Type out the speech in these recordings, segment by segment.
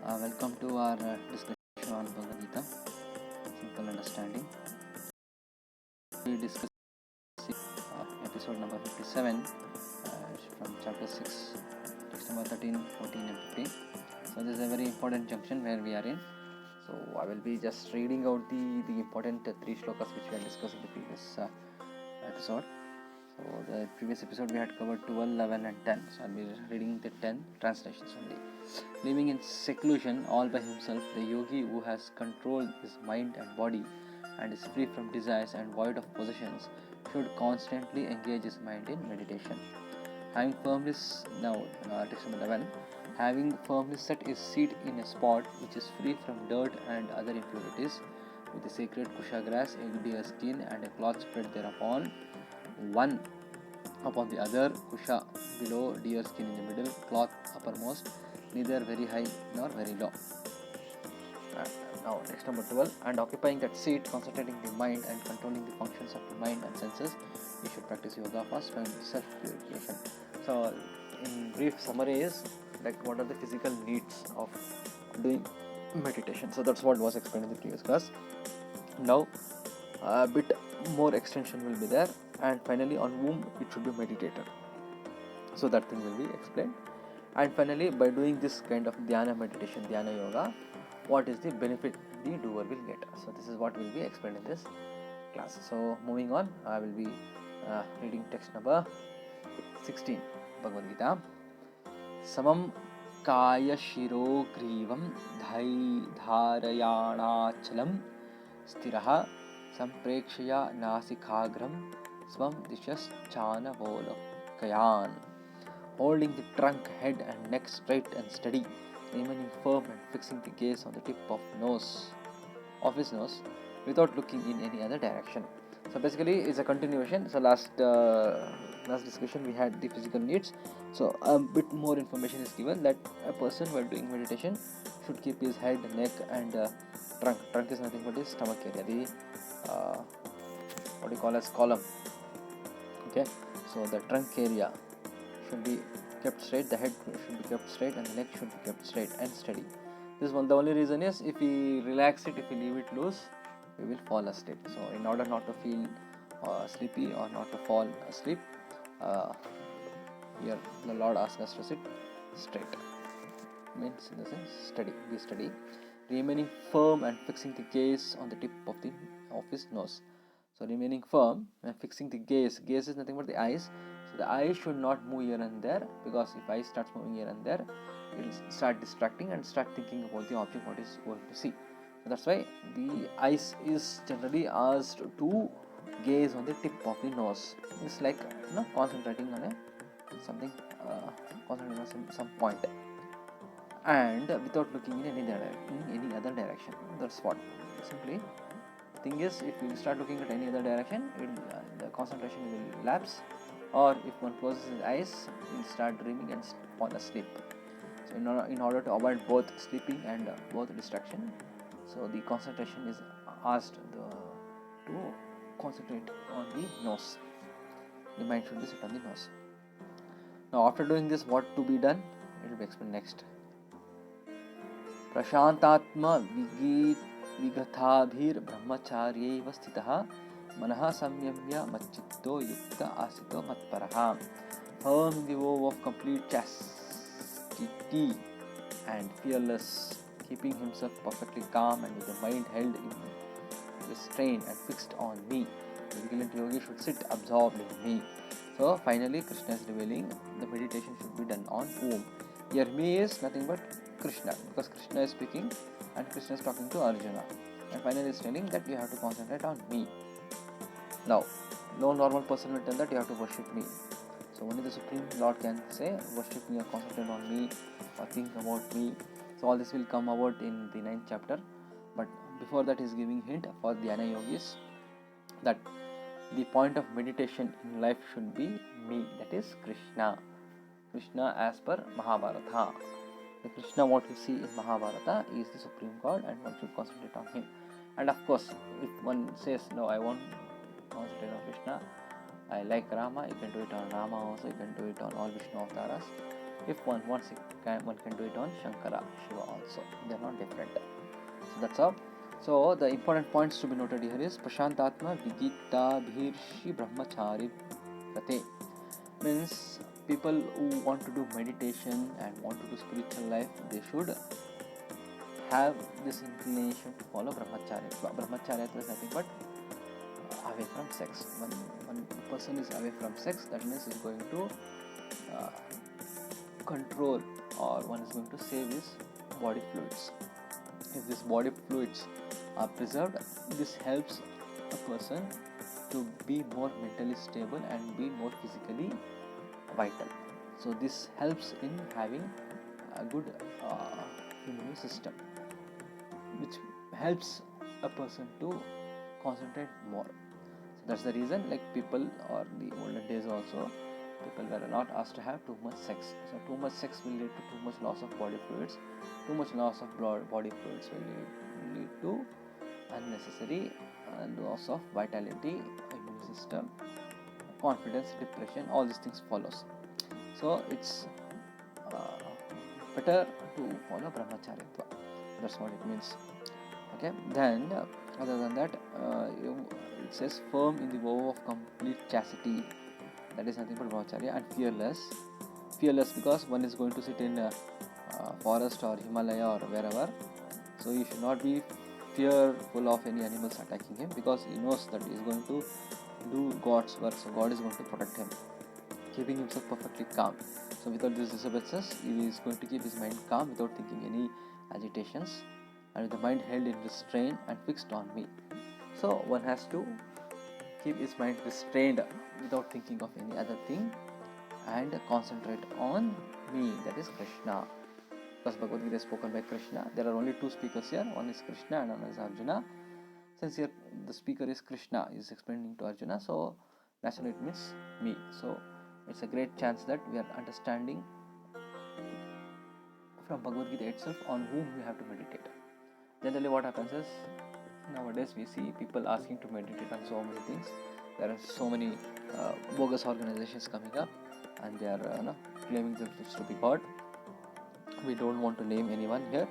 Welcome to our discussion on Bhagavad Gita, Simple Understanding. We discuss episode number 57 from chapter 6, text number 13, 14 and 15. So this is a very important junction where we are in. So I will be just reading out the important three shlokas which we had discussed in the previous episode. So the previous episode we had covered 12, 11 and 10. So I will be reading the 10 translations only. Living in seclusion all by himself, the yogi who has controlled his mind and body and is free from desires and void of possessions should constantly engage his mind in meditation. Having firmly text number 11, having firmly set his seat in a spot which is free from dirt and other impurities, with the sacred kusha grass, a deer skin and a cloth spread thereupon, one upon the other, kusha below, deer skin in the middle, cloth uppermost, neither very high nor very low. Now text number 12, and occupying that seat, concentrating the mind and controlling the functions of the mind and senses, we should practice yoga first and self-purification. So in brief summary is like what are the physical needs of doing meditation. So that's what was explained in the previous class. Now a bit more extension will be there, and finally on whom it should be meditated. So that thing will be explained. And finally, by doing this kind of dhyana meditation, dhyana yoga, what is the benefit the doer will get. So this is what will be explained in this class. So moving on, I will be reading text number 16, Bhagavad Gita. Samam kaya shiro grivam dharayanachalam stiraha samprekshaya nasikagram swam dishas chanavolokayan. Holding the trunk, head and neck straight and steady, remaining firm and fixing the gaze on the tip of his nose, without looking in any other direction. So basically, it's a continuation. So last discussion we had the physical needs. So a bit more information is given that a person while doing meditation should keep his head, neck, and trunk. Trunk is nothing but his stomach area, the what you call as column. Okay, so the trunk area should be kept straight, the head should be kept straight, and the neck should be kept straight and steady. This one, the only reason is if we relax it, if we leave it loose, we will fall asleep. So in order not to feel sleepy or not to fall asleep, here the Lord asks us to sit straight, means in the sense steady, be steady, remaining firm and fixing the gaze on the tip of his nose. So remaining firm and fixing the gaze is nothing but the eyes. So the eyes should not move here and there, because if eye starts moving here and there, it will start distracting and start thinking about the object what is going to see. So that's why the eyes is generally asked to gaze on the tip of the nose. It's like concentrating on something, concentrating on some point, and without looking in any other direction. That's what simply. Thing is, if you start looking at any other direction, the concentration will lapse, or if one closes his eyes, he will start dreaming and fall asleep. So in order to avoid both sleeping and both distraction, so the concentration is asked to concentrate on the nose. The mind should be set on the nose. Now after doing this, what to be done? It will be explained next. Prashantatma विगथाभिर ब्रह्मचार्यैव स्थितः मनः संयम्य मच्चित्तो युक्त आसितो मत्परः. Firm in the vow of complete chastity and fearless, keeping himself perfectly calm and with the mind held in restraint and fixed on me. The vigilant yogi should sit absorbed in me. So finally Krishna is revealing the meditation should be done on whom. Here me is nothing but Krishna, because Krishna is speaking and Krishna is talking to Arjuna, and finally is telling that you have to concentrate on me. Now, no normal person will tell that you have to worship me. So only the Supreme Lord can say worship me or concentrate on me or think about me. So all this will come about in the 9th chapter. But before that, he is giving hint for Dhyana yogis that the point of meditation in life should be me, that is Krishna. Krishna as per Mahabharata. The Krishna what we see in Mahabharata is the Supreme God, and one should concentrate on him. And of course, if one says, no, I won't concentrate on Krishna, I like Rama, you can do it on Rama also, you can do it on all Vishnu avatars. If one wants it, one can do it on Shankara, Shiva also. They are not different. So that's all. So the important points to be noted here is Prashantatma Vigita Bhirshi Brahmachari Prate. Means people who want to do meditation and want to do spiritual life, they should have this inclination to follow Brahmacharya. Brahmacharya is nothing but away from sex. When a person is away from sex, that means he is going to control, or one is going to save his body fluids. If these body fluids are preserved, this helps a person to be more mentally stable and be more physically vital. So this helps in having a good immune system, which helps a person to concentrate more. So that's the reason, like people, or the olden days also, people were not asked to have too much sex. So too much sex will lead to too much loss of body fluids. Too much loss of body fluids will lead to unnecessary loss of vitality, immune system, confidence, depression, all these things follows. So it's better to follow Brahmacharyatva. That's what it means. Okay. Then other than that, it says firm in the vow of complete chastity. That is nothing but Brahmacharya. And fearless. Fearless because one is going to sit in a forest or Himalaya or wherever. So you should not be fearful of any animals attacking him, because he knows that he is going to do God's work. So God is going to protect him, keeping himself perfectly calm. So without these disturbances, he is going to keep his mind calm without thinking any agitations, and with the mind held in restraint and fixed on me. So one has to keep his mind restrained without thinking of any other thing and concentrate on me, that is Krishna. Because Bhagavad Gita is spoken by Krishna. There are only two speakers here, one is Krishna and one is Arjuna. Since here the speaker is Krishna, is explaining to Arjuna, so naturally it means me. So it's a great chance that we are understanding from Bhagavad Gita itself on whom we have to meditate. Generally what happens is, nowadays we see people asking to meditate on so many things. There are so many bogus organizations coming up, and they are claiming themselves to be God. We don't want to name anyone here,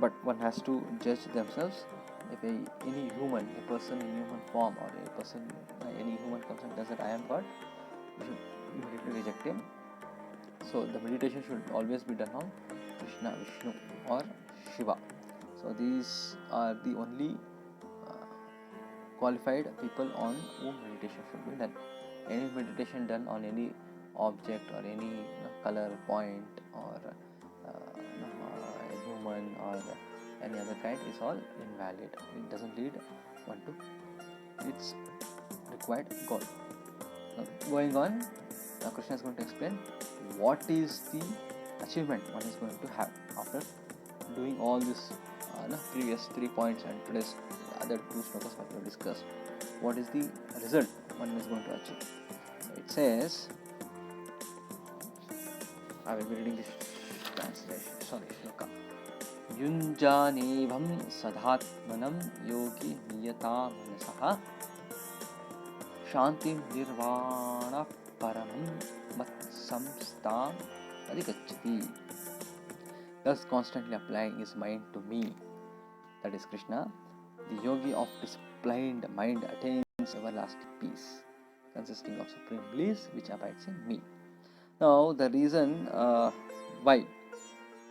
but one has to judge themselves. If any human, a person in human form, or a person, any human comes and says that I am God, we should immediately reject him. So the meditation should always be done on Krishna, Vishnu or Shiva. So these are the only qualified people on whom meditation should be done. Any meditation done on any object or any color point or a human or any other kind is all invalid. It doesn't lead one to its required goal. Now, going on, Krishna is going to explain what is the achievement one is going to have after doing all this previous 3 points and today's other 2 slokas what we have discussed. What is the result one is going to achieve? It says, I will be reading this translation, shloka. Yunjanevam sadhatmanam yogi niyata manasaha shantim nirvana paramam matsamstam adhigacchati. Thus constantly applying his mind to me, that is Krishna, the yogi of disciplined mind attains everlasting peace, consisting of supreme bliss which abides in me. Now the reason why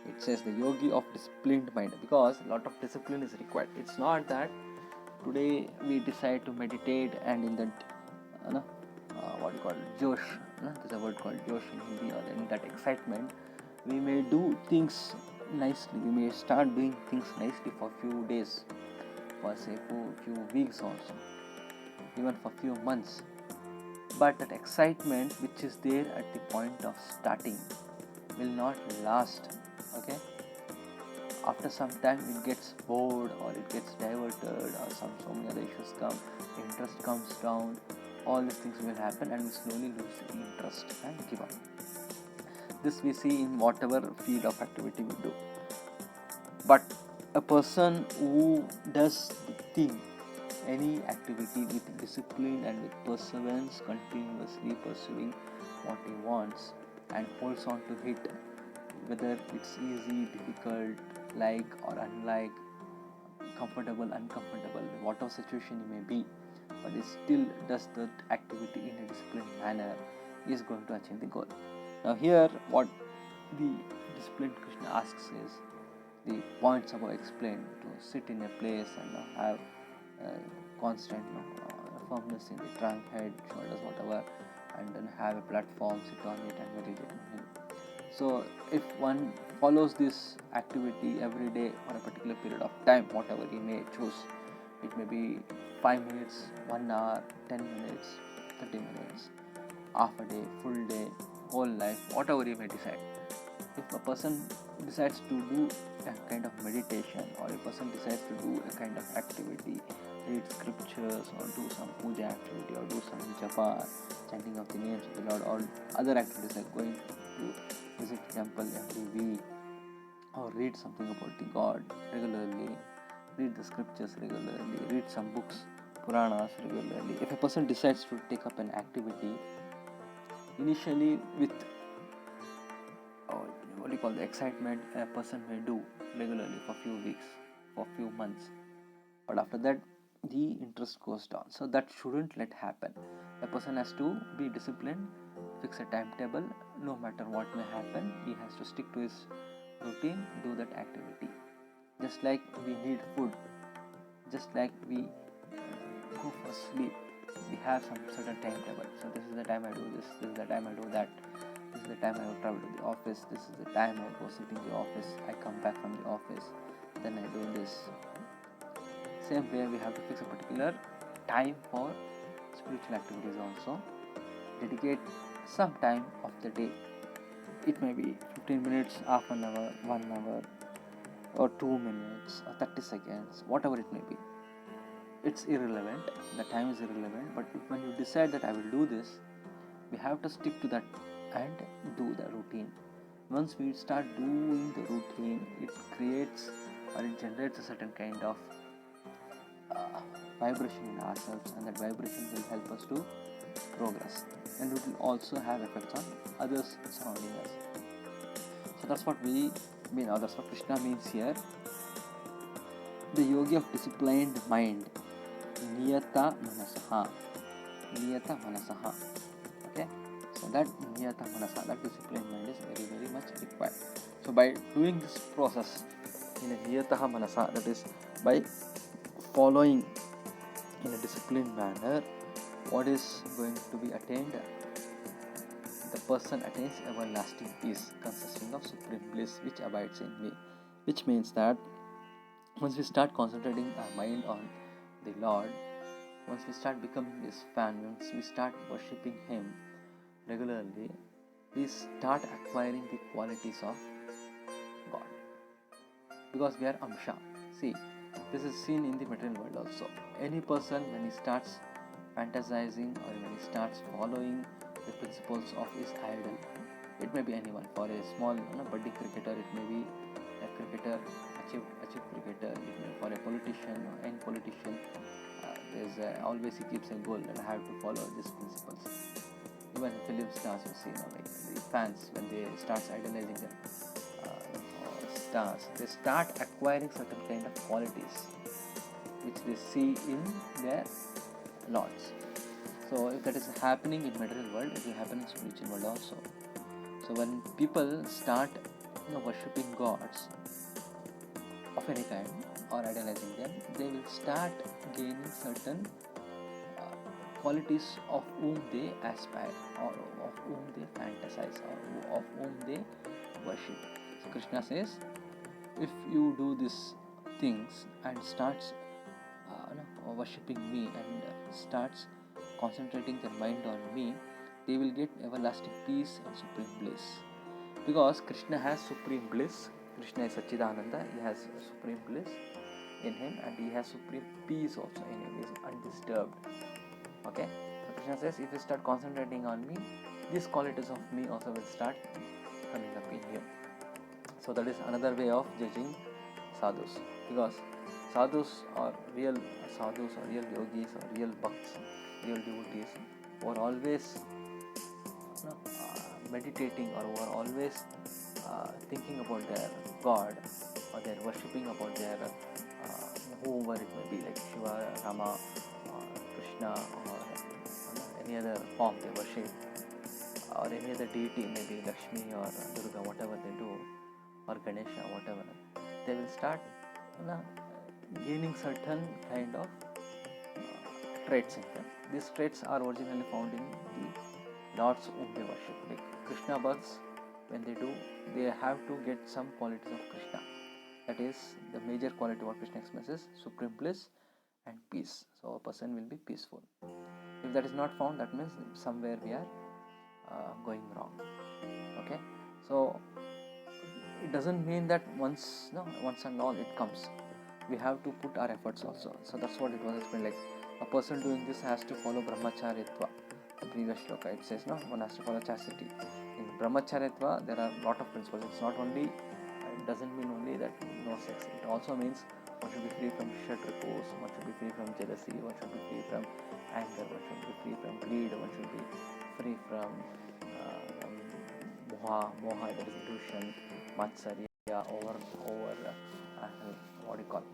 it says the yogi of disciplined mind, because a lot of discipline is required. It's not that today we decide to meditate and in that what you call Josh, there's a word called Josh in Hindi, or in that excitement we may do things nicely. We may start doing things nicely for few days, for say few weeks also, even for few months. But that excitement which is there at the point of starting will not last. Okay? After some time it gets bored, or it gets diverted, or so many other issues come, interest comes down, all these things will happen and we slowly lose the interest and give up. This we see in whatever field of activity we do. But a person who does the thing, any activity with discipline and with perseverance, continuously pursuing what he wants and holds on to it whether it's easy, difficult, like or unlike, comfortable, uncomfortable, whatever situation you may be, but it still does that activity in a disciplined manner, is going to achieve the goal. Now here, what the disciplined Krishna asks is the points above explained, to sit in a place and have constant firmness in the trunk, head, shoulders, whatever, and then have a platform, sit on it and meditate on it. So if one follows this activity every day for a particular period of time, whatever he may choose, it may be 5 minutes, 1 hour, 10 minutes, 30 minutes, half a day, full day, whole life, whatever he may decide. If a person decides to do a kind of meditation, or a person decides to do a kind of activity, read scriptures or do some puja activity or do some japa, chanting of the names of the Lord, or other activities like going to visit temple every week, or read something about the God regularly, read the scriptures regularly, read some books, Puranas regularly. If a person decides to take up an activity, initially with what do you call the excitement, a person may do regularly for few weeks, for few months, but after that the interest goes down. So that shouldn't let happen. A person has to be disciplined, fix a timetable, no matter what may happen, he has to stick to his routine, do that activity. Just like we need food, just like we go for sleep, we have some certain timetable. So this is the time I do this is the time I do that, this is the time I will travel to the office, this is the time I go sit in the office, I come back from the office, then I do this. Same way, we have to fix a particular time for spiritual activities also. Dedicate some time of the day. It may be 15 minutes, half an hour, 1 hour, or 2 minutes, or 30 seconds, whatever it may be. It's irrelevant, the time is irrelevant, but when you decide that I will do this, we have to stick to that and do the routine. Once we start doing the routine, it creates or it generates a certain kind of vibration in ourselves, and that vibration will help us to progress, and it will also have effects on others surrounding us. So that's what we mean, or that's what Krishna means here. The yogi of disciplined mind, niyata manasaha. Okay, so that niyata manasaha, that disciplined mind is very, very much required. So by doing this process in a niyataha manasaha, that is by following in a disciplined manner, what is going to be attained? The person attains everlasting peace, consisting of supreme bliss, which abides in me. Which means that once we start concentrating our mind on the Lord, once we start becoming His fan, once we start worshipping Him regularly, we start acquiring the qualities of God. Because we are Amsha. See, this is seen in the material world also. Any person, when he starts fantasizing or when he starts following the principles of his idol, it may be anyone. For a small budding cricketer, it may be a cricketer, achieved cricketer. It may, for a politician or any politician, always he keeps a goal and I have to follow these principles. Even film stars, you see, like the fans, when they start idolizing them, stars, they start acquiring certain kind of qualities which they see in their lords. So if that is happening in material world, it will happen in spiritual world also. So when people start worshipping gods of any kind or idolizing them, they will start gaining certain qualities of whom they aspire, or of whom they fantasize, or of whom they worship. So Krishna says, if you do these things and starts worshipping me and starts concentrating their mind on me, they will get everlasting peace and supreme bliss. Because Krishna has supreme bliss. Krishna is Satchidananda. He has supreme bliss in him, and he has supreme peace also in him. He is undisturbed. Okay, so Krishna says, if you start concentrating on me, these qualities of me also will start coming up in you. So that is another way of judging sadhus, because sadhus or real yogis or real bhakts, real devotees, who are always meditating, or who are always thinking about their God, or they're worshipping about their whoever it may be, like Shiva, Rama, or Krishna, or any other form they worship, or any other deity, maybe Lakshmi or Durga, whatever they do, or Ganesha, whatever, they will start gaining certain kind of traits in them. These traits are originally found in the lords whom they worship. Like Krishna births, when they do, they have to get some qualities of Krishna. That is the major quality what Krishna expresses: supreme bliss and peace. So a person will be peaceful. If that is not found, that means somewhere we are going wrong. Okay, so it doesn't mean that once and all it comes. We have to put our efforts also. So that's what it was explained. Like a person doing this has to follow brahmacharitva. The previous shloka it says one has to follow chastity. In brahmacharitva there are a lot of principles. It's not only, it doesn't mean only that no sex. It also means one should be free from kshatripus, one should be free from jealousy, one should be free from anger, one should be free from greed, one should be free from moha, that is illusion, matsarya, what do you call,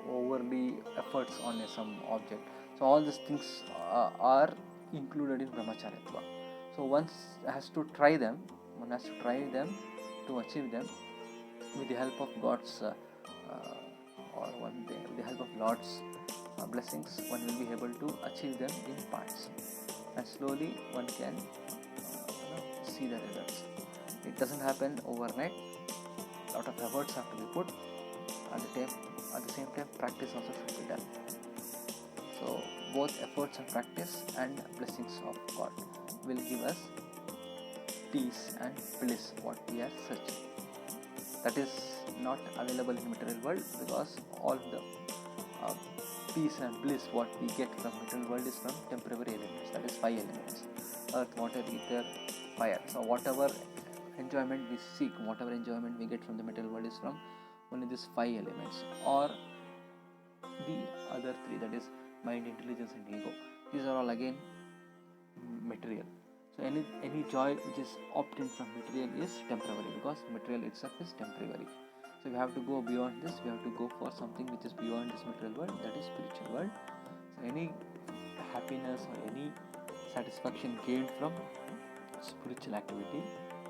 overly efforts on some object. So all these things are included in brahmacharitva. So one has to try them to achieve them with the help of God's with the help of Lord's blessings. One will be able to achieve them in parts, and slowly one can see the results. It doesn't happen overnight. A lot of efforts have to be put. At the same time, practice also should be done. So both efforts and practice and blessings of God will give us peace and bliss, what we are searching. That is not available in material world, because all the peace and bliss what we get from material world is from temporary elements. That is 5 elements: earth, water, ether, fire. So whatever enjoyment we seek, whatever enjoyment we get from the material world is from only these 5 elements, or the other 3, that is mind, intelligence and ego. These are all again material. So any joy which is obtained from material is temporary, because material itself is temporary. So we have to go beyond this. We have to go for something which is beyond this material world, that is spiritual world. So any happiness or any satisfaction gained from spiritual activity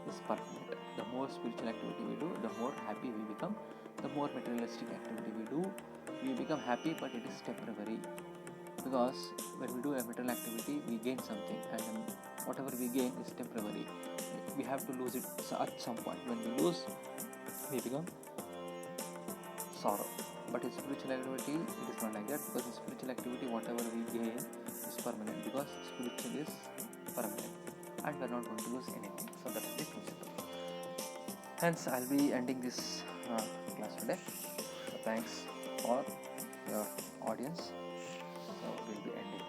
is permanent. The more spiritual activity we do, the more happy we become. The more materialistic activity we do, we become happy, but it is temporary. Because when we do a material activity, we gain something, and whatever we gain is temporary. We have to lose it at some point. When we lose, we become sorrow. But in spiritual activity, it is not like that, because in spiritual activity, whatever we gain is permanent, because spiritual is permanent, and we are not going to lose anything. So that is the principle. Hence, I'll be ending this class today. So thanks for your audience. So we'll be ending.